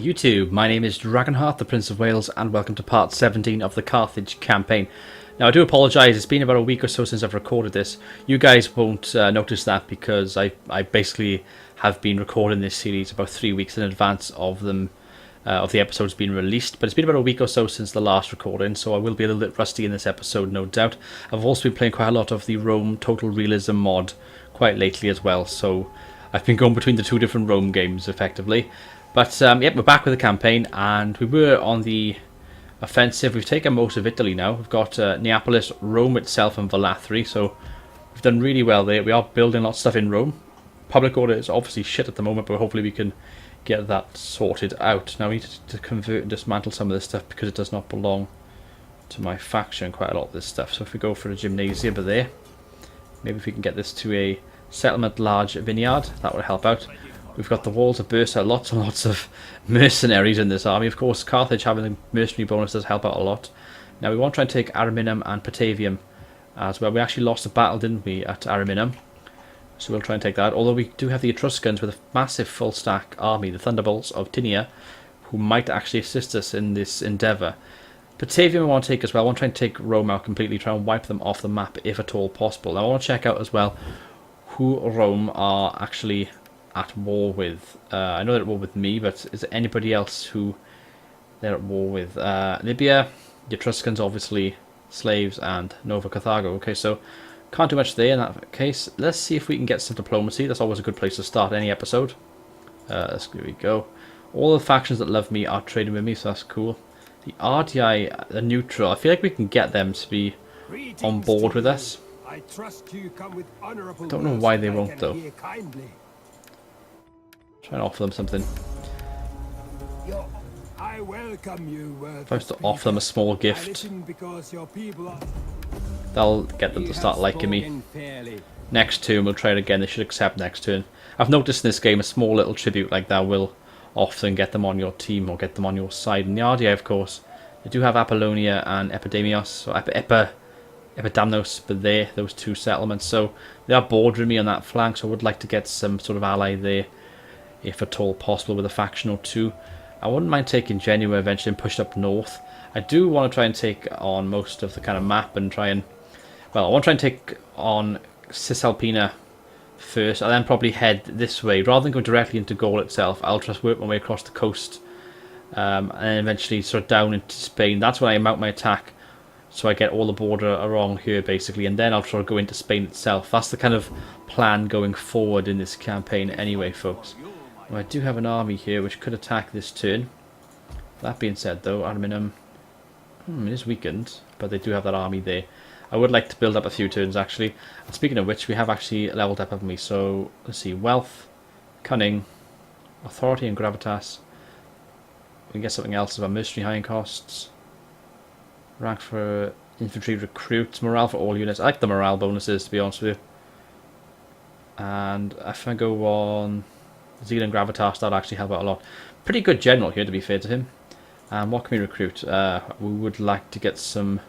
YouTube, my name is Dragonheart, the Prince of Wales, and welcome to part 17 of the Carthage campaign. Now I do apologise, it's been about a week or so since I've recorded this. You guys won't notice that because I basically have been recording this series about 3 weeks in advance of them, of the episodes being released, but it's been about a week or so since the last recording, so I will be a little bit rusty in this episode, no doubt. I've also been playing quite a lot of the Rome Total Realism mod quite lately as well, so I've been going between the two different Rome games effectively. But yep, we're back with the campaign, and we were on the offensive. We've taken most of Italy now. We've got Neapolis, Rome itself, and Valathri, so we've done really well there. We are building lots of stuff in Rome. Public order is obviously shit at the moment, but hopefully we can get that sorted out. Now we need to convert and dismantle some of this stuff because it does not belong to my faction, quite a lot of this stuff. So if we go for a gymnasium over there, maybe if we can get this to a settlement large vineyard, that would help out. We've got the walls of Bursa, lots and lots of mercenaries in this army. Of course, Carthage having the mercenary bonus does help out a lot. Now we want to try and take Ariminum and Patavium as well. We actually lost a battle, didn't we, at Ariminum? So we'll try and take that. Although we do have the Etruscans with a massive full stack army, the Thunderbolts of Tinia, who might actually assist us in this endeavour. Patavium I want to take as well. I want to try and take Rome out completely, try and wipe them off the map if at all possible. Now I want to check out as well who Rome are actually at war with. I know they're at war with me, but is there anybody else who they're at war with? Libya, the Etruscans obviously, slaves, and Nova Carthago. Okay, so can't do much there in that case. Let's see if we can get some diplomacy. That's always a good place to start any episode. Here we go. All the factions that love me are trading with me, so that's cool. The RDI, the neutral, I feel like we can get them to be on board with us. I don't know why they won't though. Try and offer them something. I welcome you, if I was to offer them a small gift, that'll get them to start liking me. Next turn we'll try it again. They should accept next turn. I've noticed in this game a small little tribute like that will often get them on your team or get them on your side. And the RDI, of course, they do have Apollonia and Epidemios, or Epidamnos, but they're those two settlements, so they are bordering me on that flank, so I would like to get some sort of ally there if at all possible with a faction or two. I wouldn't mind taking Genoa eventually and push up north. I do want to try and take on most of the kind of map and try and, well, I want to try and take on Cisalpina first, and then probably head this way rather than go directly into Gaul itself. I'll just work my way across the coast and then eventually sort of down into Spain. That's when I mount my attack, so I get all the border along here basically, and then I'll try to go into Spain itself. That's the kind of plan going forward in this campaign anyway, folks. Well, I do have an army here which could attack this turn. That being said though, Ariminum it is weakened, but they do have that army there. I would like to build up a few turns actually. And speaking of which, we have actually leveled up, haven't we? So let's see, wealth, cunning, authority and gravitas. We can get something else about mercenary hiring costs. Rank for infantry recruits, morale for all units. I like the morale bonuses, to be honest with you. And if I go on Zeal and Gravitas, that'll actually help out a lot. Pretty good general here, to be fair to him. And what can we recruit? We would like to get some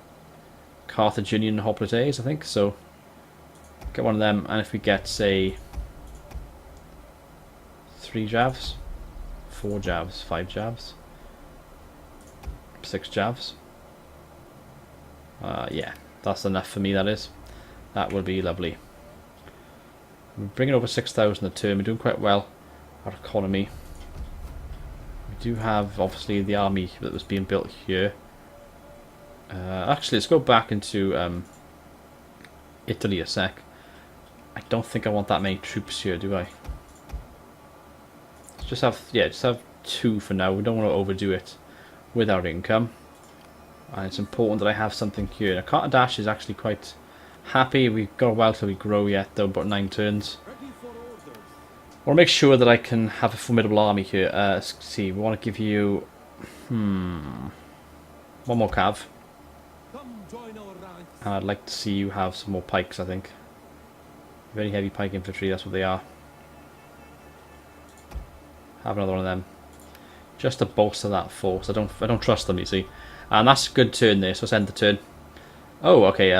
Carthaginian hoplites, I think. So get one of them, and if we get, say, 3 javs, 4 javs, 5 javs, 6 javs. Yeah, that's enough for me, that is. That would be lovely. We're bringing over 6,000 a turn. We're doing quite well. Our economy. We do have, obviously, the army that was being built here. Actually, let's go back into Italy a sec. I don't think I want that many troops here, do I? Let's just have 2 for now. We don't want to overdo it with our income. And it's important that I have something here. Now, Carthage is actually quite happy. We've got a while till we grow yet, though, about 9 turns. I want to make sure that I can have a formidable army here. Let's see, we want to give you... one more cav. And I'd like to see you have some more pikes, I think. Very heavy pike infantry, that's what they are. Have another one of them. Just to bolster that force. I don't trust them, you see. And that's a good turn there, so let's end the turn. Oh, okay.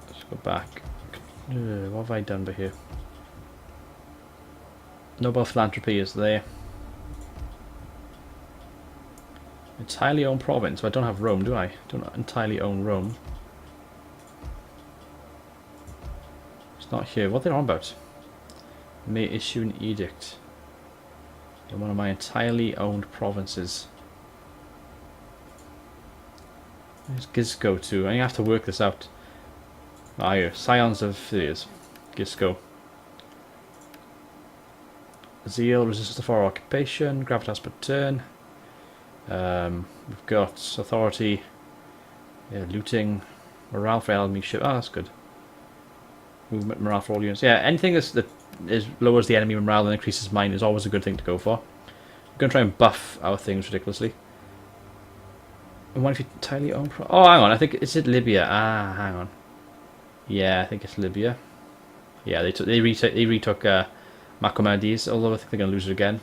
Let's go back. What have I done by here? Noble philanthropy is there. Entirely own province. I don't have Rome, do I? Don't entirely own Rome. It's not here. What are they on about? May issue an edict in one of my entirely owned provinces. Where's Gisco to? I have to work this out. Ah, here. Scions of Theas. Gisco. Zeal, resistance to foreign occupation, gravitas per turn. We've got authority, looting, morale for enemy ship. Oh, that's good. Movement, morale for all units. Yeah, anything that lowers the enemy morale and increases mine is always a good thing to go for. I'm going to try and buff our things ridiculously. And what if you entirely own... Oh, hang on, I think... Is it Libya? Ah, hang on. Yeah, I think it's Libya. Yeah, they retook Macomades, although I think they're going to lose it again.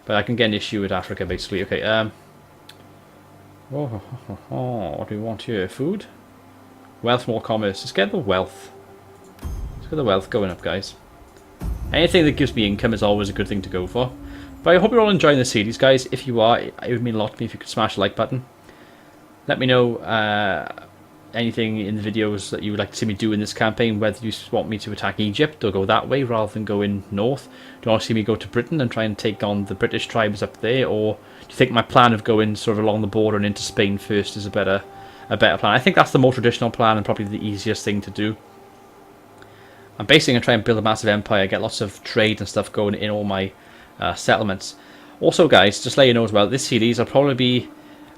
But I can get an issue with Africa, basically. Okay, what do we want here? Food? Wealth, more commerce. Let's get the wealth. Let's get the wealth going up, guys. Anything that gives me income is always a good thing to go for. But I hope you're all enjoying the series, guys. If you are, it would mean a lot to me if you could smash the like button. Let me know anything in the videos that you would like to see me do in this campaign, whether you want me to attack Egypt or go that way rather than going north. Do you want to see me go to Britain and try and take on the British tribes up there, or do you think my plan of going sort of along the border and into Spain first is a better plan? I think that's the more traditional plan and probably the easiest thing to do. I'm basically going to try and build a massive empire, get lots of trade and stuff going in all my settlements. Also, guys, just let you know as well, this series I'll probably be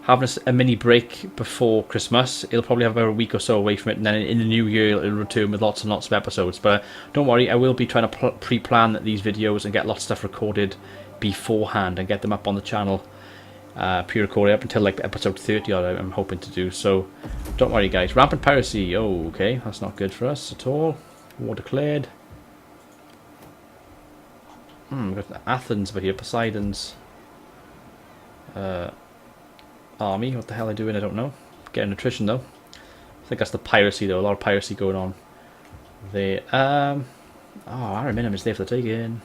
having a mini break before Christmas. It'll probably have about a week or so away from it, and then in the new year it'll return with lots and lots of episodes. But don't worry, I will be trying to pre-plan these videos and get lots of stuff recorded beforehand and get them up on the channel pre-recorded up until like episode 30 I'm hoping to do. So don't worry, guys. Rampant piracy. Oh, okay, that's not good for us at all. War declared. We've got Athens over here, Poseidon's army. What the hell are they doing? I don't know. Getting attrition though. I think that's the piracy though. A lot of piracy going on there. Oh, Ariminum is there for the taking.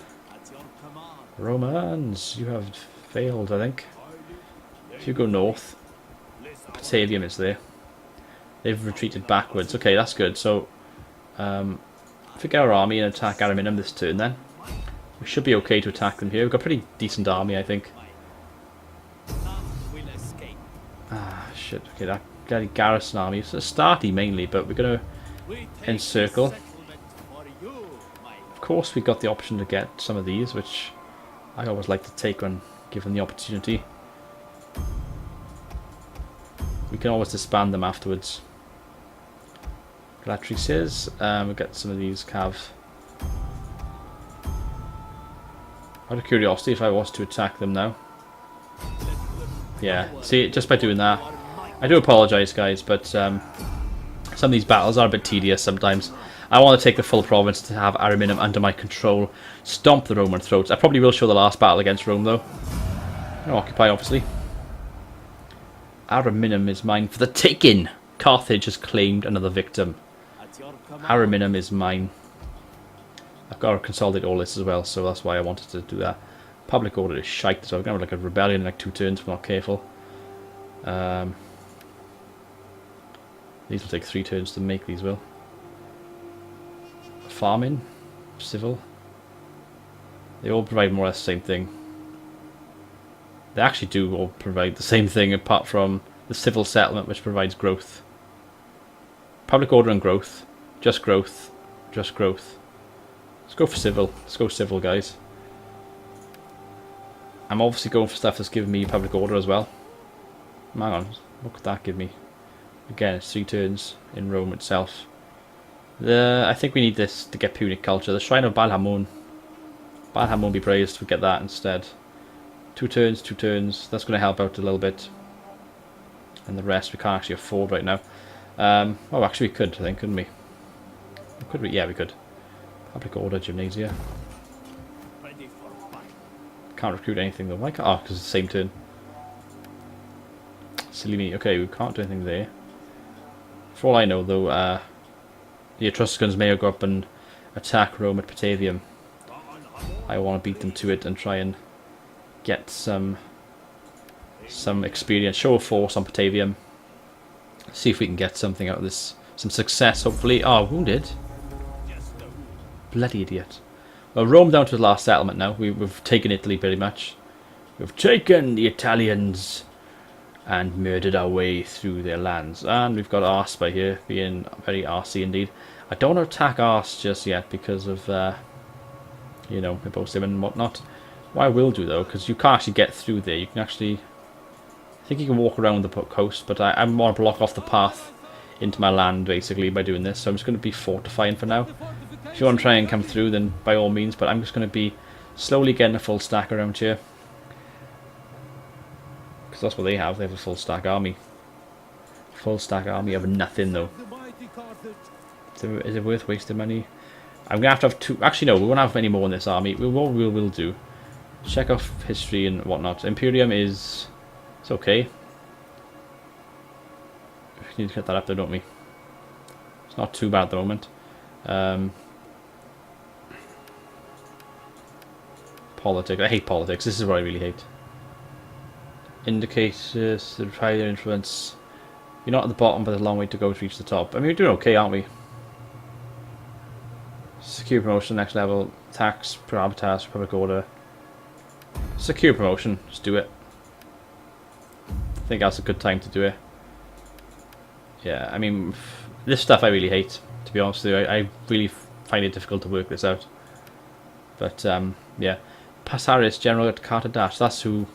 Romans, you have failed, I think. If you go north, Batavium is there. They've retreated backwards. Okay, that's good. So, if we get our army and attack Ariminum this turn, then we should be okay to attack them here. We've got a pretty decent army, I think. Ah, shit. Okay, that garrison army. It's a starty mainly, but we're going to encircle. Of course, we got the option to get some of these, which I always like to take when given the opportunity. We can always disband them afterwards. Glatry says, we'll get some of these cav. Out of curiosity, if I was to attack them now. Yeah, see, just by doing that. I do apologise, guys, but some of these battles are a bit tedious sometimes. I want to take the full province to have Ariminum under my control. Stomp the Roman throats. I probably will show the last battle against Rome, though. Occupy, obviously. Ariminum is mine for the taking. Carthage has claimed another victim. Ariminum is mine. I've got to consolidate all this as well, so that's why I wanted to do that. Public order is shite, so I'm going to have like a rebellion in like 2 turns if we're not careful. These will take 3 turns to make, these will. Farming, civil. They all provide more or less the same thing. They actually do all provide the same thing apart from the civil settlement, which provides growth. Public order and growth. Just growth. Just growth. Let's go for civil. Let's go civil, guys. I'm obviously going for stuff that's giving me public order as well. Hang on. What could that give me? Again, it's 3 turns in Rome itself. I think we need this to get Punic culture. The Shrine of Balhamun. Balhamun be praised. We get that instead. 2 turns, 2 turns. That's going to help out a little bit. And the rest we can't actually afford right now. Oh, actually we could, I think, couldn't we? Could we? Yeah, we could. Public order, gymnasia. Can't recruit anything though. Why can't? Oh, because it's the same turn. Silly me. Okay, we can't do anything there. For all I know, though, the Etruscans may go up and attack Rome at Patavium. I want to beat them to it and try and get some experience. Show of force on Batavium. See if we can get something out of this. Some success, hopefully. Oh, wounded. Bloody idiot. Well, Rome down to the last settlement now. We've taken Italy pretty much. We've taken the Italians and murdered our way through their lands. And we've got Ars by here, being very arsey indeed. I don't want to attack Ars just yet because of, you know, Impostum and whatnot. What I will do though, because you can't actually get through there. You can actually... I think you can walk around the coast, but I want to block off the path into my land basically by doing this. So I'm just going to be fortifying for now. If you want to try and come through, then by all means, but I'm just going to be slowly getting a full stack around here. Because that's what they have. They have a full stack army. Full stack army of nothing though. Is it worth wasting money? I'm going to have two... Actually no, we won't have any more in this army. What we will do. Check off history and whatnot. Imperium is... It's okay. We need to get that up there, don't we? It's not too bad at the moment. Politics. I hate politics. This is what I really hate. Indicators, the prior influence. You're not at the bottom, but there's a long way to go to reach the top. I mean, we're doing okay, aren't we? Secure promotion, next level. Tax, Prohabitas, Republic Order. Secure promotion. Let's do it. I think that's a good time to do it. Yeah, I mean, this stuff I really hate, to be honest with you. I really find it difficult to work this out. But, yeah. Passaris, General at Carthage. That's who...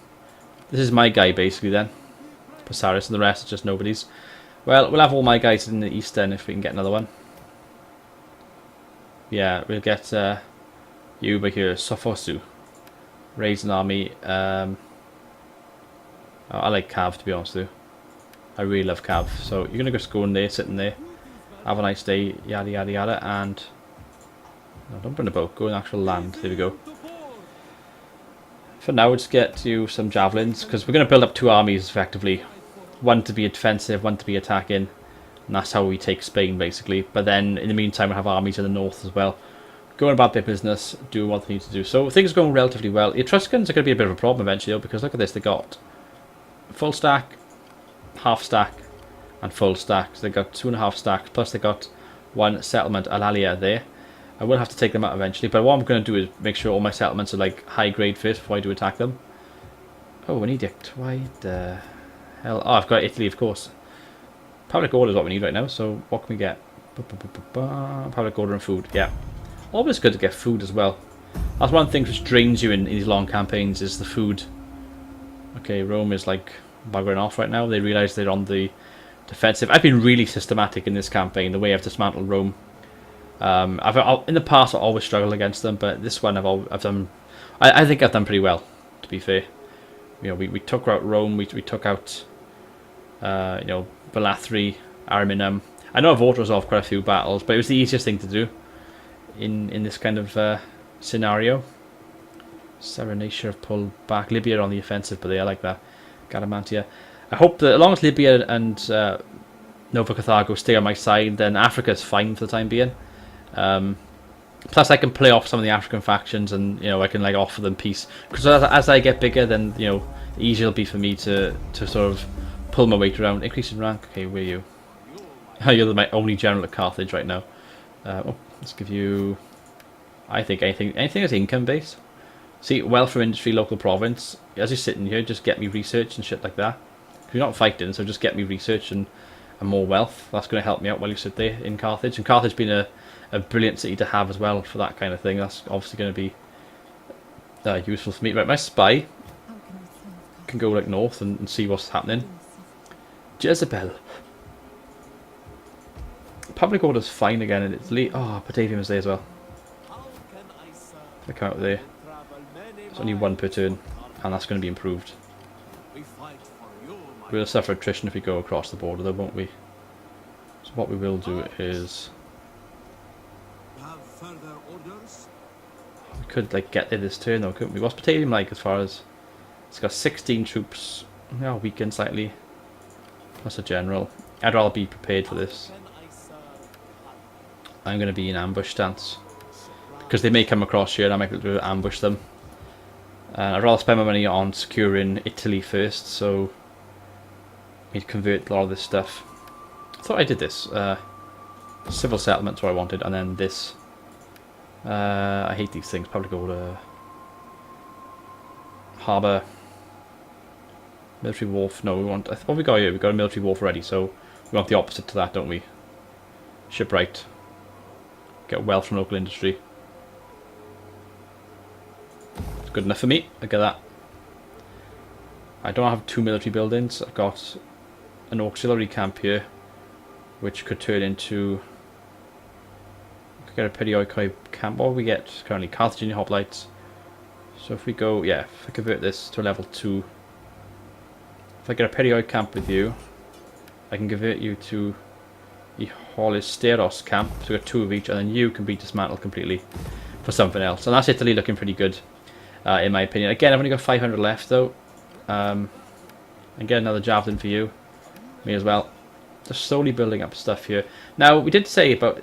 This is my guy, basically, then. Passaris, and the rest are just nobodies. Well, we'll have all my guys in the east, then, if we can get another one. Yeah, we'll get you over here, Sophosu. Raise an army. I like Cav, to be honest with you. I really love Cav. So you're going to just go in there, sitting there. Have a nice day, yada yada yada, and... No, don't bring a boat, go in actual land. There we go. For now, let's get you some javelins, because we're going to build up two armies, effectively. One to be defensive, one to be attacking. And that's how we take Spain, basically. But then, in the meantime, we'll have armies in the north as well. Going about their business, doing what they need to do. So things are going relatively well. Etruscans are going to be a bit of a problem eventually, though, because look at this, they got full stack, half stack, and full stack. So they got 2.5 stacks, plus they got one settlement, Alalia, there. I will have to take them out eventually, but what I'm going to do is make sure all my settlements are like high grade first before I do attack them. Oh, an edict. Why the hell? Oh, I've got Italy, of course. Public order is what we need right now, so what can we get? Public order and food, yeah. Always good to get food as well. That's one thing which drains you in these long campaigns, is the food. Okay, Rome is like buggering off right now. They realise they're on the defensive. I've been really systematic in this campaign, the way I've dismantled Rome. In the past I've always struggled against them, but this one I've done. I think I've done pretty well, to be fair. You know, we took out Rome, we took out, you know, Valathri, Ariminum. I know I've auto-resolved quite a few battles, but it was the easiest thing to do in this kind of scenario. Serenatia have pulled back. Libya on the offensive, but they are like that. Gadamantia. I hope that as long as Libya and Nova Carthago stay on my side, then Africa's fine for the time being. Plus I can play off some of the African factions, and you know, I can like offer them peace, because as I get bigger, then you know, easier it'll be for me to sort of pull my weight around. Increase in rank. Okay, where are you? You're my only general at Carthage right now. Let's give you, I think, anything that's income based. See, wealth from industry, local province. As you're sitting here, just get me research and shit like that. You're not fighting, so just get me research and more wealth. That's going to help me out while you sit there in Carthage. And Carthage being a brilliant city to have as well for that kind of thing. That's obviously going to be useful for me. Right, my spy can go like north and see what's happening. Jezebel. Public order's fine again in Italy. Oh, Batavium is there as well. Look out there. It's only one per turn, and that's going to be improved. We'll suffer attrition if we go across the border, though, won't we? So what we will do is, we could like get there this turn, though, couldn't we? What's Batavium like as far as? It's got 16 troops. Yeah, weakened slightly. Plus a general. I'd rather be prepared for this. I'm going to be in ambush stance. because they may come across here and I might be able to ambush them. I'd rather spend my money on securing Italy first, so I need to convert a lot of this stuff. I thought I did this. Civil settlement's what I wanted, and then this. I hate these things. Probably go to harbour, military wharf. No, we want. What we got here? We got a military wharf already, so we want the opposite to that, don't we? Shipwright. Get wealth from local industry. It's good enough for me. I get that. I don't have 2 military buildings. I've got an auxiliary camp here, which could turn into. Get a periodic camp. What do we get currently? Carthage hoplites. So if we go, yeah, if I convert this to a level 2, if I get a periodic camp with you, I can convert you to the Holisteros camp, so we got 2 of each, and then you can be dismantled completely for something else. And that's Italy looking pretty good, in my opinion. Again, I've only got 500 left though. And get another javelin for you, me as well. Just slowly building up stuff here. Now we did say about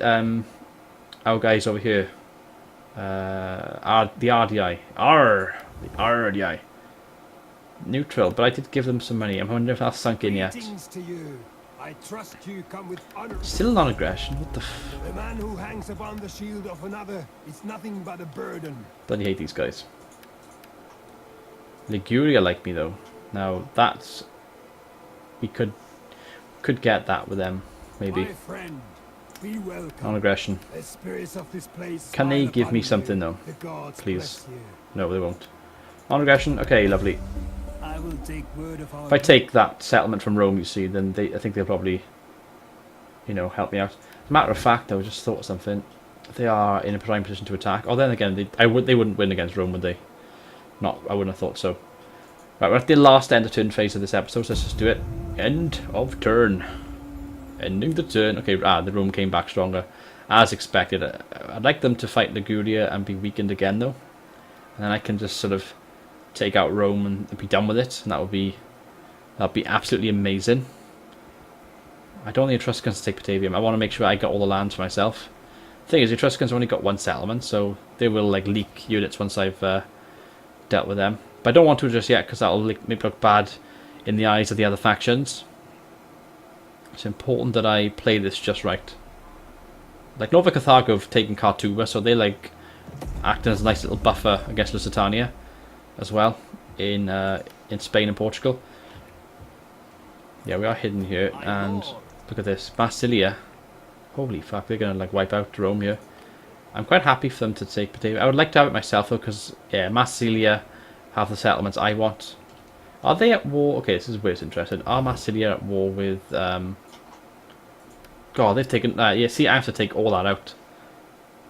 our guys over here, the RDI, the RDI, neutral, but I did give them some money. I wonder if that's sunk in yet. I trust you come with honor. Still non-aggression. What the f? The man who hangs upon the shield of another is nothing but a burden. Bloody hate these guys. Liguria like me though. Now that's we could get that with them maybe. My friend, be welcome. Non-aggression. The spirits of this place Can they smile give me upon something you. though? The gods Please. bless you. No, they won't. Non-aggression. Okay, lovely. I will take word of our If I take that settlement from Rome, you see, then I think they'll probably, you know, help me out. As a matter of fact, though, I just thought of something. They are in a prime position to attack. Oh, then again, they wouldn't win against Rome, would they? Not, I wouldn't have thought so. Right, we're at the last end of turn phase of this episode, so let's just do it. End of turn. Ending the turn. Okay, the Rome came back stronger, as expected. I'd like them to fight Liguria and be weakened again, though. And then I can just sort of take out Rome and be done with it, and that'd be absolutely amazing. I don't think Etruscans to take Batavium. I want to make sure I got all the lands for myself. The thing is, the Etruscans only got 1 settlement, so they will like leak units once I've dealt with them. But I don't want to just yet, because that'll make me look bad in the eyes of the other factions. It's important that I play this just right. Like Nova Carthago have taken Cartuba, so they like acting as a nice little buffer against Lusitania as well in Spain and Portugal. Yeah, we are hidden here, and look at this, Massilia. Holy fuck, they're gonna like wipe out Rome here. I'm quite happy for them to take Batavia. I would like to have it myself though, because yeah, Massilia have the settlements I want. Are they at war? Okay, this is where it's interesting. Are Massilia at war with? God, they've taken. Yeah, see, I have to take all that out.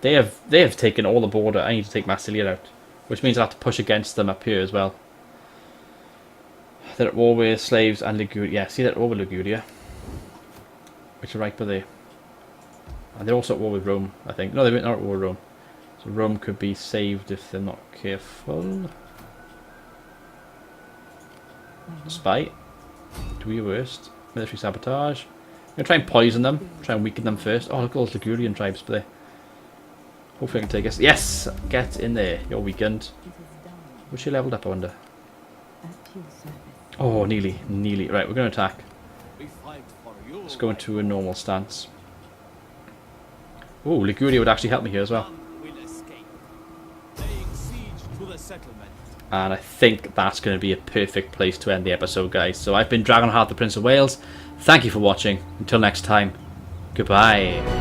They have taken all the border. I need to take Massilia out, which means I have to push against them up here as well. They're at war with slaves and Liguria. Yeah, see, they're at war with Liguria. Which are right by there. And they're also at war with Rome, I think. No, they're not at war with Rome. So Rome could be saved if they're not careful. Spy. Do your worst. Military sabotage. I'm going to try and poison them. Try and weaken them first. Oh, look at all those Ligurian tribes there. Hopefully I can take us. Yes! Get in there. You're weakened. Was she leveled up, I wonder? Oh, nearly. Nearly. Right, we're going to attack. Let's go into a normal stance. Oh, Liguria would actually help me here as well. And I think that's going to be a perfect place to end the episode, guys. So I've been Dragonheart, the Prince of Wales. Thank you for watching. Until next time, goodbye.